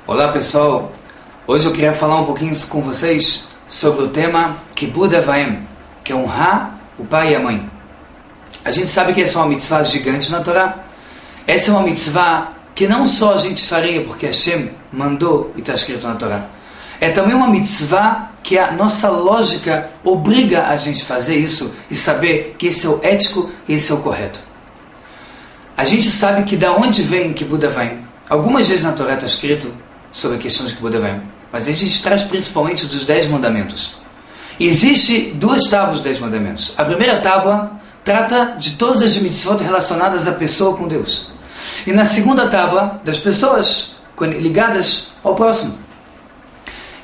Olá pessoal, hoje eu queria falar um pouquinho com vocês sobre o tema Kibud Av Va'em, que é honrar o pai e a mãe. A gente sabe que essa é uma mitzvah gigante na Torá. Essa é uma mitzvah que não só a gente faria porque Hashem mandou e está escrito na Torá. É também uma mitzvah que a nossa lógica obriga a gente a fazer isso e saber que esse é o ético e esse é o correto. A gente sabe que da onde vem Kibud Av Va'em. Algumas vezes na Torá está escrito sobre a questão de Kibud Av Va'em, mas a gente traz principalmente dos 10 mandamentos. Existe duas tábuas dos 10 mandamentos. A primeira tábua trata de todas as mitzvot relacionadas à pessoa com Deus. E na segunda tábua, das pessoas ligadas ao próximo.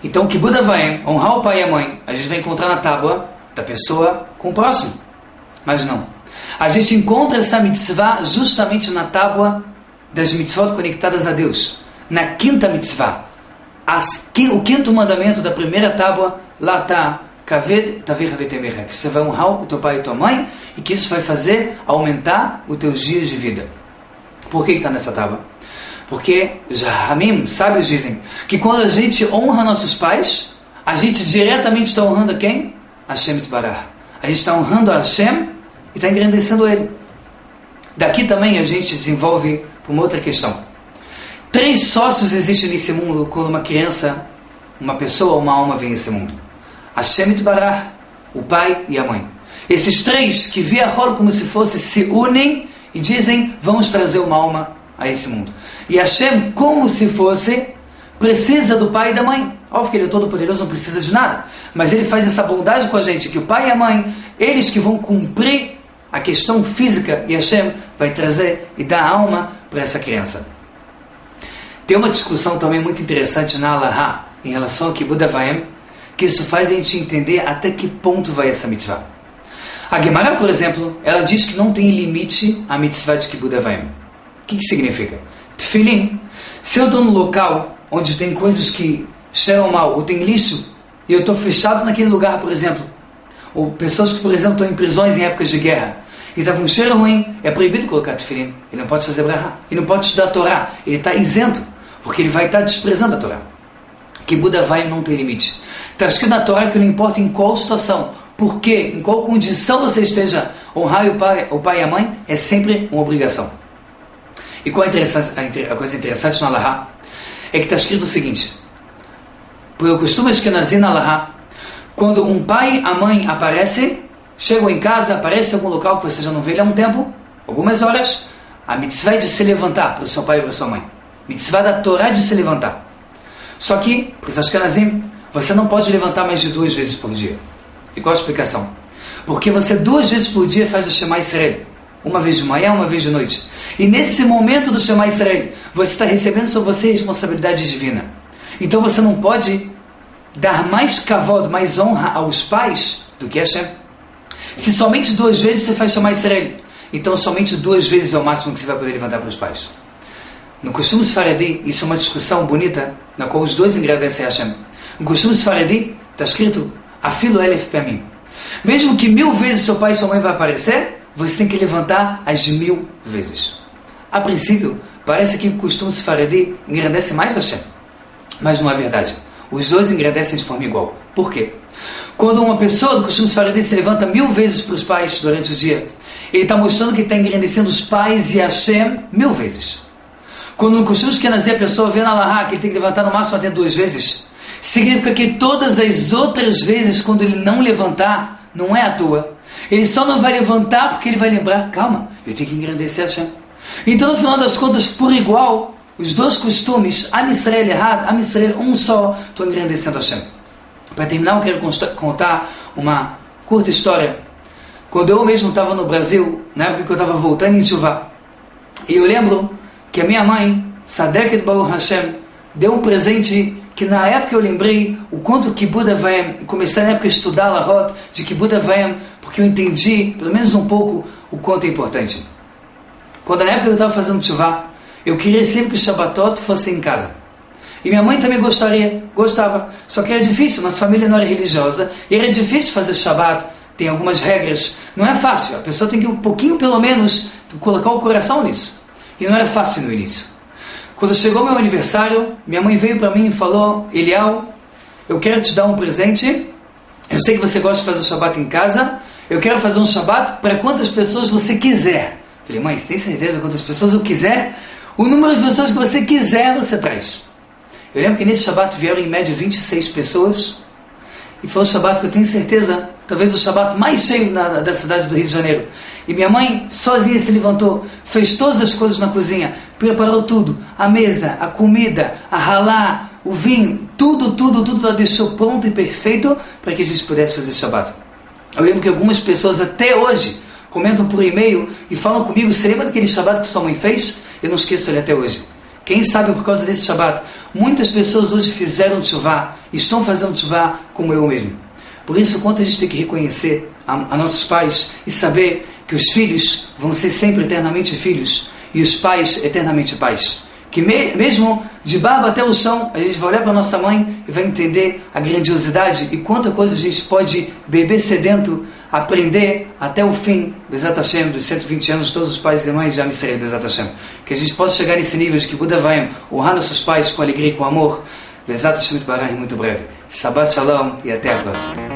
Então, Kibud Av Va'em, honrar o pai e a mãe, a gente vai encontrar na tábua da pessoa com o próximo. Mas não. A gente encontra essa mitzvah justamente na tábua das mitzvot conectadas a Deus. Na quinta mitzvah, o quinto mandamento da primeira tábua, lá está, que você vai honrar o teu pai e tua mãe, e que isso vai fazer aumentar os teus dias de vida. Por que está nessa tábua? Porque os Ramim, sábios, dizem que quando a gente honra nossos pais, a gente diretamente está honrando a quem? Hashem Itbarach. A gente está honrando a Hashem e está engrandecendo Ele. Daqui também a gente desenvolve uma outra questão. 3 sócios existem nesse mundo quando uma criança, uma pessoa, uma alma vem a esse mundo. Hashem Itbarach, o pai e a mãe. Esses 3 que via rolo como se fosse se unem e dizem, vamos trazer uma alma a esse mundo. E Hashem, como se fosse, precisa do pai e da mãe. Óbvio que ele é todo poderoso, não precisa de nada. Mas ele faz essa bondade com a gente, que o pai e a mãe, eles que vão cumprir a questão física, e Hashem vai trazer e dar alma para essa criança. Tem uma discussão também muito interessante na Alahá, em relação ao Kibud Av Va'em, que isso faz a gente entender até que ponto vai essa mitzvah. A Gemara, por exemplo, ela diz que não tem limite a mitzvah de Kibud Av Va'em. O que significa? Tefilim, se eu estou num local onde tem coisas que cheiram mal, ou tem lixo, e eu estou fechado naquele lugar, por exemplo, ou pessoas que, por exemplo, estão em prisões em épocas de guerra, e está com um cheiro ruim, é proibido colocar tefilim. Ele não pode fazer brahá, ele não pode estudar a Torá, ele está isento, porque ele vai estar desprezando a Torá. Kibud Av Va'em não tem limite. Está escrito na Torá que não importa em qual situação, por quê, em qual condição você esteja, honrar o pai e a mãe é sempre uma obrigação. E qual a coisa interessante na Alahá é que está escrito o seguinte: pelo costume ashkenazim na Alahá, quando um pai e a mãe aparecem, chegam em casa, aparecem em algum local que você já não vê ele há um tempo, algumas horas, a mitzvah é de se levantar para o seu pai e para a sua mãe. Mitzvah da Torá de se levantar. Só que, para os ashkenazim, você não pode levantar mais de 2 vezes por dia. E qual a explicação? Porque você 2 vezes por dia faz o Shema Israel. Uma vez de manhã, uma vez de noite. E nesse momento do Shema Israel, você está recebendo sobre você responsabilidade divina. Então você não pode dar mais kavod, mais honra aos pais do que a Hashem. Se somente 2 vezes você faz Shema Israel, então somente 2 vezes é o máximo que você vai poder levantar para os pais. No costume Sfaradi, isso é uma discussão bonita, na qual os 2 agradecem a Hashem. No costume Sfaradi, está escrito, Afilo Elef Pamim. Mesmo que 1000 vezes seu pai e sua mãe vai aparecer, você tem que levantar as 1000 vezes. A princípio, parece que o costume Sfaradi engrandece mais a Hashem. Mas não é verdade. Os 2 engrandecem de forma igual. Por quê? Quando uma pessoa do costume Sfaradi se levanta 1000 vezes para os pais durante o dia, ele está mostrando que está engrandecendo os pais e a Hashem 1000 vezes. Quando no costume ashkenazim a pessoa vê na Alahá que ele tem que levantar no máximo até 2 vezes, significa que todas as outras vezes, quando ele não levantar, não é à toa. Ele só não vai levantar porque ele vai lembrar, calma, eu tenho que engrandecer a Hashem. Então, no final das contas, por igual, os 2 costumes, Am Israel errado, Am Israel um só, estão engrandecendo a Hashem. Para terminar, eu quero contar uma curta história. Quando eu mesmo estava no Brasil, na época que eu estava voltando em Tchuvá, e eu lembro que a minha mãe, Sadeket Baruch Hashem, deu um presente que na época eu lembrei o quanto Kibud Av Va'em, e comecei na época a estudar Lahot de Kibud Av Va'em, porque eu entendi, pelo menos um pouco, o quanto é importante. Quando na época eu estava fazendo Tchuvá, eu queria sempre que o Shabbatot fosse em casa. E minha mãe também gostava. Só que era difícil, nossa família não era religiosa, e era difícil fazer Shabbat, tem algumas regras. Não é fácil, a pessoa tem que um pouquinho, pelo menos, colocar o coração nisso. E não era fácil no início. Quando chegou meu aniversário, minha mãe veio para mim e falou: Eliel, eu quero te dar um presente. Eu sei que você gosta de fazer o Shabbat em casa. Eu quero fazer um Shabbat para quantas pessoas você quiser. Falei: mãe, você tem certeza quantas pessoas eu quiser? O número de pessoas que você quiser, você traz. Eu lembro que nesse Shabbat vieram em média 26 pessoas. E foi o Shabbat que eu tenho certeza, talvez o Shabbat mais cheio da cidade do Rio de Janeiro. E minha mãe sozinha se levantou, fez todas as coisas na cozinha, preparou tudo, a mesa, a comida, a halá, o vinho, tudo ela deixou pronto e perfeito para que a gente pudesse fazer Shabbat. Eu lembro que algumas pessoas até hoje comentam por e-mail e falam comigo: você lembra daquele Shabbat que sua mãe fez? Eu não esqueço ele até hoje. Quem sabe por causa desse Shabbat, muitas pessoas hoje fizeram tshuva, estão fazendo tshuva como eu mesmo. Por isso, quanto a gente tem que reconhecer a nossos pais e saber que os filhos vão ser sempre eternamente filhos e os pais eternamente pais. Que mesmo de barba até o chão, a gente vai olhar para nossa mãe e vai entender a grandiosidade e quanta coisa a gente pode beber sedento, aprender até o fim, Bezat Hashem, dos 120 anos, todos os pais e mães já me serem Bezat Hashem. Que a gente possa chegar nesse nível de que Buda vai honrar nossos pais com alegria e com amor. Bezat Hashem muito breve. Shabbat Shalom e até a próxima.